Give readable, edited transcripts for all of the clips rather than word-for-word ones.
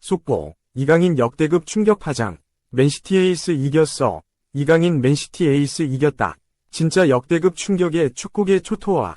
속보, 이강인 역대급 충격 파장. 맨시티 에이스 이겼어. 이강인 맨시티 에이스 이겼다. 진짜 역대급 충격의 축구계 초토화.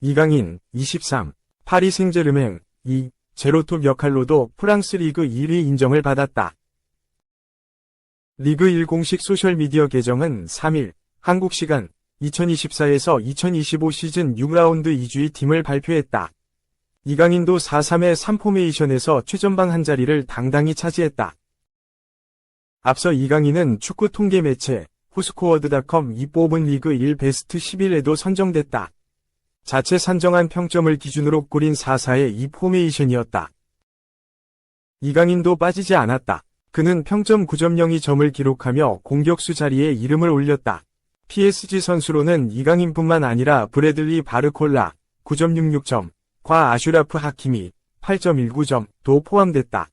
이강인, 23. 파리 생제르맹, 2. 제로톱 역할로도 프랑스 리그 1위 인정을 받았다. 리그 1 공식 소셜미디어 계정은 3일, 한국 시간 2024에서 2025 시즌 6라운드 2주의 팀을 발표했다. 이강인도 4-3의 3포메이션에서 최전방 한 자리를 당당히 차지했다. 앞서 이강인은 축구 통계 매체 후스코어드.com이 뽑은 리그 1 베스트 11에도 선정됐다. 자체 산정한 평점을 기준으로 꾸린 4-4의 이 포메이션이었다. 이강인도 빠지지 않았다. 그는 평점 9.02점을 기록하며 공격수 자리에 이름을 올렸다. PSG 선수로는 이강인뿐만 아니라 브래들리 바르콜라 9.66점, 과 아슈라프 하키미 8.19점도 포함됐다.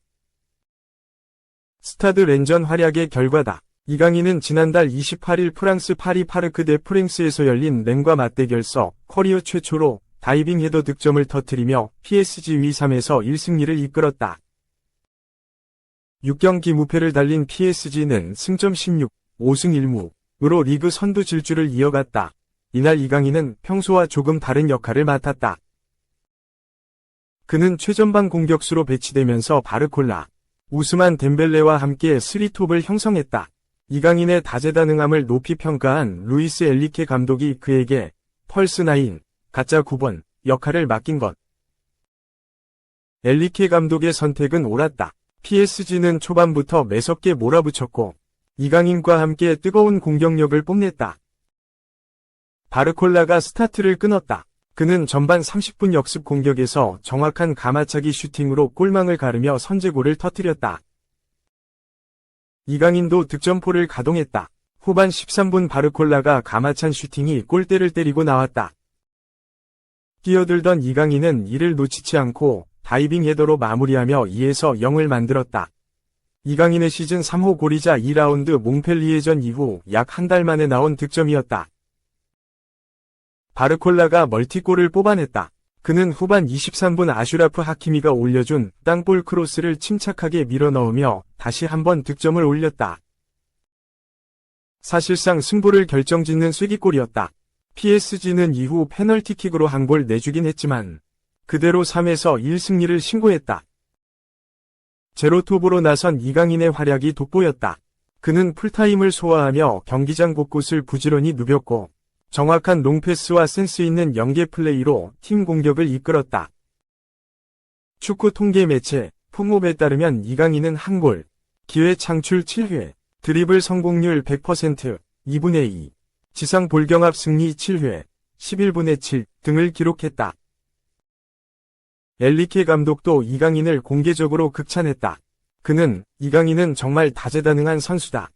스타드 랜전 활약의 결과다. 이강인은 지난달 28일 프랑스 파리 파르크 데 프랭스에서 열린 렌과 맞대결서 커리어 최초로 다이빙 헤더 득점을 터뜨리며 PSG 위 3에서 1승리를 이끌었다. 6경기 무패를 달린 PSG는 승점 16, 5승 1무로 리그 선두 질주를 이어갔다. 이날 이강인은 평소와 조금 다른 역할을 맡았다. 그는 최전방 공격수로 배치되면서 바르콜라, 우스만 덴벨레와 함께 3톱을 형성했다. 이강인의 다재다능함을 높이 평가한 루이스 엘리케 감독이 그에게 펄스9, 가짜 9번 역할을 맡긴 것. 엘리케 감독의 선택은 옳았다. PSG는 초반부터 매섭게 몰아붙였고 이강인과 함께 뜨거운 공격력을 뽐냈다. 바르콜라가 스타트를 끊었다. 그는 전반 30분 역습 공격에서 정확한 가마차기 슈팅으로 골망을 가르며 선제골을 터뜨렸다. 이강인도 득점포를 가동했다. 후반 13분 바르콜라가 가마찬 슈팅이 골대를 때리고 나왔다. 뛰어들던 이강인은 이를 놓치지 않고 다이빙 헤더로 마무리하며 2에서 0을 만들었다. 이강인의 시즌 3호 골이자 2라운드 몽펠리에전 이후 약 한 달 만에 나온 득점이었다. 바르콜라가 멀티골을 뽑아냈다. 그는 후반 23분 아슈라프 하키미가 올려준 땅볼 크로스를 침착하게 밀어넣으며 다시 한번 득점을 올렸다. 사실상 승부를 결정짓는 쐐기골이었다. PSG는 이후 페널티킥으로 한 골 내주긴 했지만 그대로 3에서 1승리를 신고했다. 제로톱으로 나선 이강인의 활약이 돋보였다. 그는 풀타임을 소화하며 경기장 곳곳을 부지런히 누볐고 정확한 롱패스와 센스 있는 연계 플레이로 팀 공격을 이끌었다. 축구 통계 매체 풋몹에 따르면 이강인은 한 골, 기회 창출 7회, 드리블 성공률 100%, 2분의 2, 지상 볼경합 승리 7회, 11분의 7 등을 기록했다. 엘리케 감독도 이강인을 공개적으로 극찬했다. 그는 이강인은 정말 다재다능한 선수다.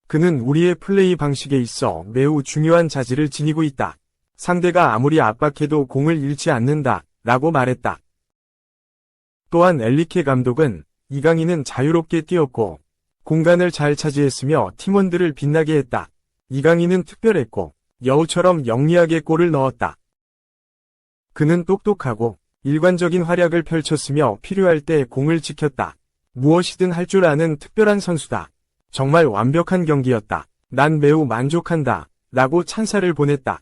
그는 우리의 플레이 방식에 있어 매우 중요한 자질을 지니고 있다. 상대가 아무리 압박해도 공을 잃지 않는다 라고 말했다. 또한 엘리케 감독은 이강인은 자유롭게 뛰었고 공간을 잘 차지했으며 팀원들을 빛나게 했다. 이강인은 특별했고 여우처럼 영리하게 골을 넣었다. 그는 똑똑하고 일관적인 활약을 펼쳤으며 필요할 때 공을 지켰다. 무엇이든 할 줄 아는 특별한 선수다. 정말 완벽한 경기였다. 난 매우 만족한다. 라고 찬사를 보냈다.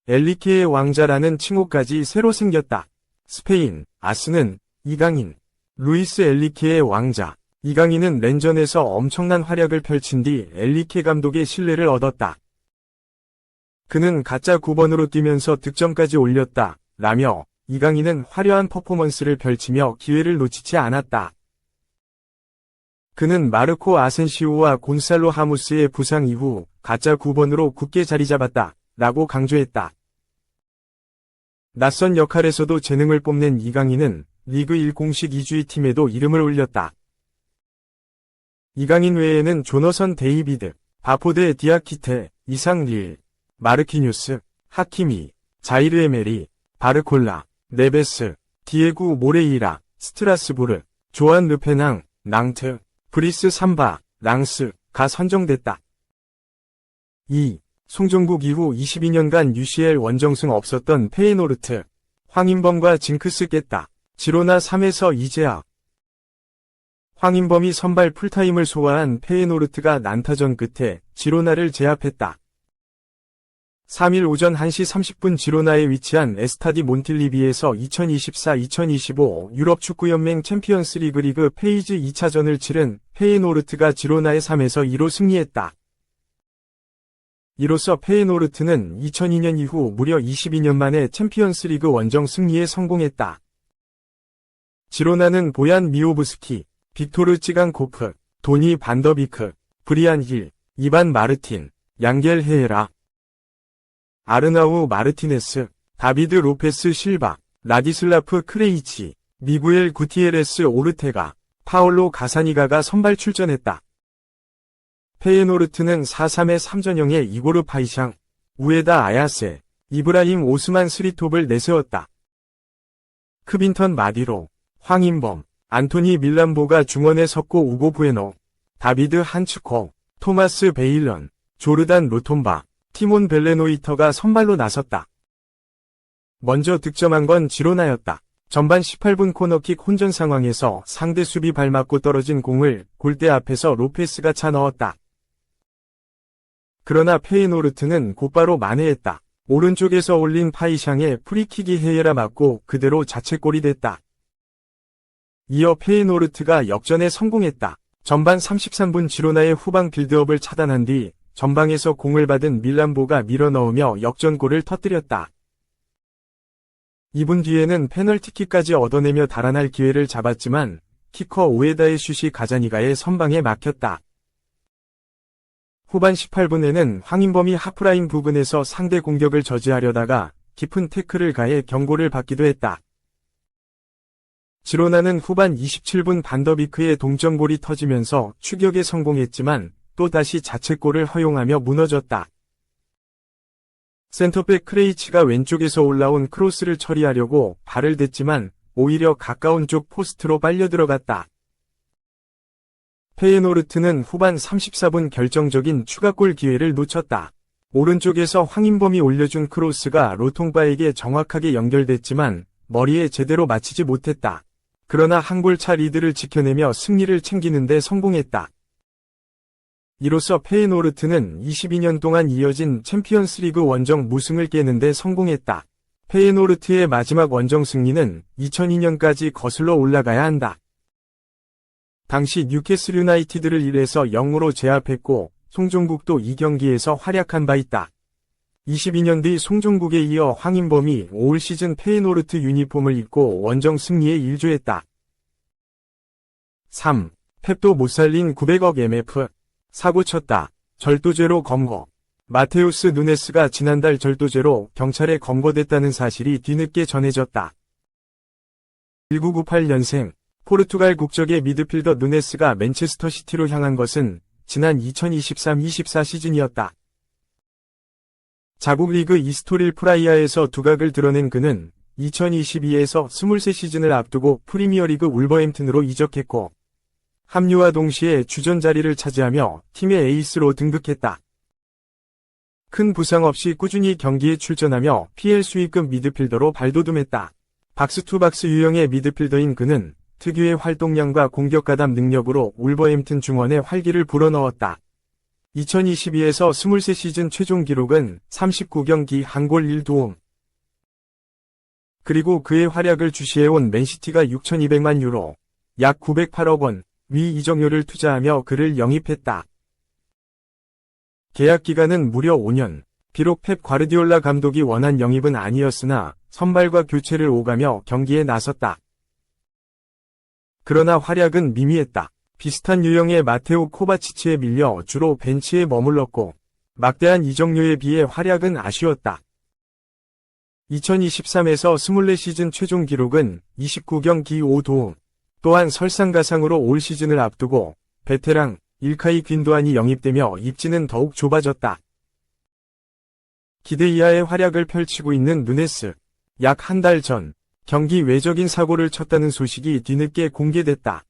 엘리케의 왕자라는 칭호까지 새로 생겼다. 스페인, 아스는 이강인, 루이스 엘리케의 왕자. 이강인은 랜전에서 엄청난 활약을 펼친 뒤 엘리케 감독의 신뢰를 얻었다. 그는 가짜 9번으로 뛰면서 득점까지 올렸다. 라며 이강인은 화려한 퍼포먼스를 펼치며 기회를 놓치지 않았다. 그는 마르코 아센시오와 곤살로 하무스의 부상 이후 가짜 9번으로 굳게 자리 잡았다. 라고 강조했다. 낯선 역할에서도 재능을 뽐낸 이강인은 리그 1 공식 2주의 팀에도 이름을 올렸다. 이강인 외에는 조너선 데이비드, 바포데 디아키테, 이상릴, 마르키뉴스, 하키미, 자이르 에메리, 바르콜라, 네베스, 디에구 모레이라, 스트라스부르, 조안 르페낭, 낭트, 브리스 삼바, 랑스가 선정됐다. 2. 송종국 이후 22년간 UCL 원정승 없었던 페이노르트, 황인범과 징크스 깼다. 지로나 3에서 이재학. 황인범이 선발 풀타임을 소화한 페예노르트가 난타전 끝에 지로나를 제압했다. 3일 오전 1시 30분 지로나에 위치한 에스타디 몬틸리비에서 2024-2025 유럽 축구연맹 챔피언스리그 리그 페이즈 2차전을 치른 페예노르트가 지로나에 3에서 2로 승리했다. 이로써 페예노르트는 2002년 이후 무려 22년 만에 챔피언스리그 원정 승리에 성공했다. 지로나는 보얀 미오브스키, 빅토르 찌간코프, 도니 반더비크, 브리안 힐, 이반 마르틴, 양겔 헤에라, 아르나우 마르티네스, 다비드 로페스 실바, 라디슬라프 크레이치, 미구엘 구티에레스 오르테가, 파올로 가사니가가 선발 출전했다. 페예노르트는 4-3의 3전형에 이고르 파이샹, 우에다 아야세, 이브라힘 오스만 스리톱을 내세웠다. 크빈턴 마디로, 황인범, 안토니 밀란보가 중원에 섰고 우고 부에노, 다비드 한츠코, 토마스 베일런, 조르단 로톰바, 티몬 벨레노이터가 선발로 나섰다. 먼저 득점한 건 지로나였다. 전반 18분 코너킥 혼전 상황에서 상대 수비 발 맞고 떨어진 공을 골대 앞에서 로페스가 차 넣었다. 그러나 페예노르트는 곧바로 만회했다. 오른쪽에서 올린 파이샹의 프리킥이 헤에라 맞고 그대로 자책골이 됐다. 이어 페예노르트가 역전에 성공했다. 전반 33분 지로나의 후방 빌드업을 차단한 뒤 전방에서 공을 받은 밀란보가 밀어넣으며 역전골을 터뜨렸다. 2분 뒤에는 페널티킥까지 얻어내며 달아날 기회를 잡았지만 키커 오에다의 슛이 가자니가의 선방에 막혔다. 후반 18분에는 황인범이 하프라인 부근에서 상대 공격을 저지하려다가 깊은 태클을 가해 경고를 받기도 했다. 지로나는 후반 27분 반더비크의 동점골이 터지면서 추격에 성공했지만 또다시 자책골을 허용하며 무너졌다. 센터백 크레이치가 왼쪽에서 올라온 크로스를 처리하려고 발을 댔지만 오히려 가까운 쪽 포스트로 빨려 들어갔다. 페예노르트는 후반 34분 결정적인 추가골 기회를 놓쳤다. 오른쪽에서 황인범이 올려준 크로스가 로통바에게 정확하게 연결됐지만 머리에 제대로 맞히지 못했다. 그러나 한 골 차 리드를 지켜내며 승리를 챙기는 데 성공했다. 이로써 페예노르트는 22년 동안 이어진 챔피언스리그 원정 무승을 깨는 데 성공했다. 페예노르트의 마지막 원정 승리는 2002년까지 거슬러 올라가야 한다. 당시 뉴캐슬 유나이티드를 1에서 0으로 제압했고 송종국도 이 경기에서 활약한 바 있다. 22년 뒤 송종국에 이어 황인범이 올 시즌 페예노르트 유니폼을 입고 원정 승리에 일조했다. 3. 펩도 못 살린 900억 MF. 사고 쳤다. 절도죄로 검거. 마테우스 누네스가 지난달 절도죄로 경찰에 검거됐다는 사실이 뒤늦게 전해졌다. 1998년생 포르투갈 국적의 미드필더 누네스가 맨체스터 시티로 향한 것은 지난 2023-24 시즌이었다. 자국 리그 이스토릴 프라이아에서 두각을 드러낸 그는 2022에서 23 시즌을 앞두고 프리미어리그 울버햄튼으로 이적했고 합류와 동시에 주전 자리를 차지하며 팀의 에이스로 등극했다. 큰 부상 없이 꾸준히 경기에 출전하며 PL 수입급 미드필더로 발돋움했다. 박스투박스 유형의 미드필더인 그는 특유의 활동량과 공격 가담 능력으로 울버햄튼 중원에 활기를 불어넣었다. 2022에서 23 시즌 최종 기록은 39경기 1골 1도움. 그리고 그의 활약을 주시해온 맨시티가 6,200만 유로, 약 908억 원, 위 이적료를 투자하며 그를 영입했다. 계약 기간은 무려 5년. 비록 펩 과르디올라 감독이 원한 영입은 아니었으나 선발과 교체를 오가며 경기에 나섰다. 그러나 활약은 미미했다. 비슷한 유형의 마테오 코바치치에 밀려 주로 벤치에 머물렀고 막대한 이적료에 비해 활약은 아쉬웠다. 2023에서 24 시즌 최종 기록은 29경기 5도움. 또한 설상가상으로 올 시즌을 앞두고 베테랑 일카이 귄도안이 영입되며 입지는 더욱 좁아졌다. 기대 이하의 활약을 펼치고 있는 누네스. 약 한 달 전 경기 외적인 사고를 쳤다는 소식이 뒤늦게 공개됐다.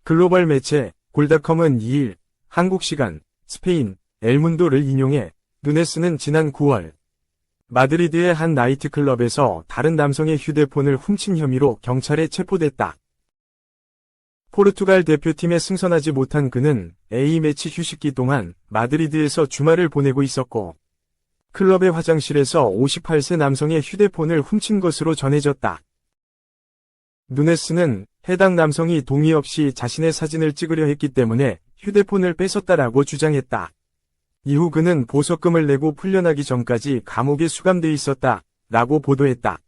글로벌 매체 골닷컴은 2일 한국 시간 스페인 엘문도를 인용해 누네스는 지난 9월 마드리드의 한 나이트클럽에서 다른 남성의 휴대폰을 훔친 혐의로 경찰에 체포됐다. 포르투갈 대표팀에 승선하지 못한 그는 A매치 휴식기 동안 마드리드에서 주말을 보내고 있었고, 클럽의 화장실에서 58세 남성의 휴대폰을 훔친 것으로 전해졌다. 누네스는 해당 남성이 동의 없이 자신의 사진을 찍으려 했기 때문에 휴대폰을 뺏었다라고 주장했다. 이후 그는 보석금을 내고 풀려나기 전까지 감옥에 수감돼 있었다, 라고 보도했다.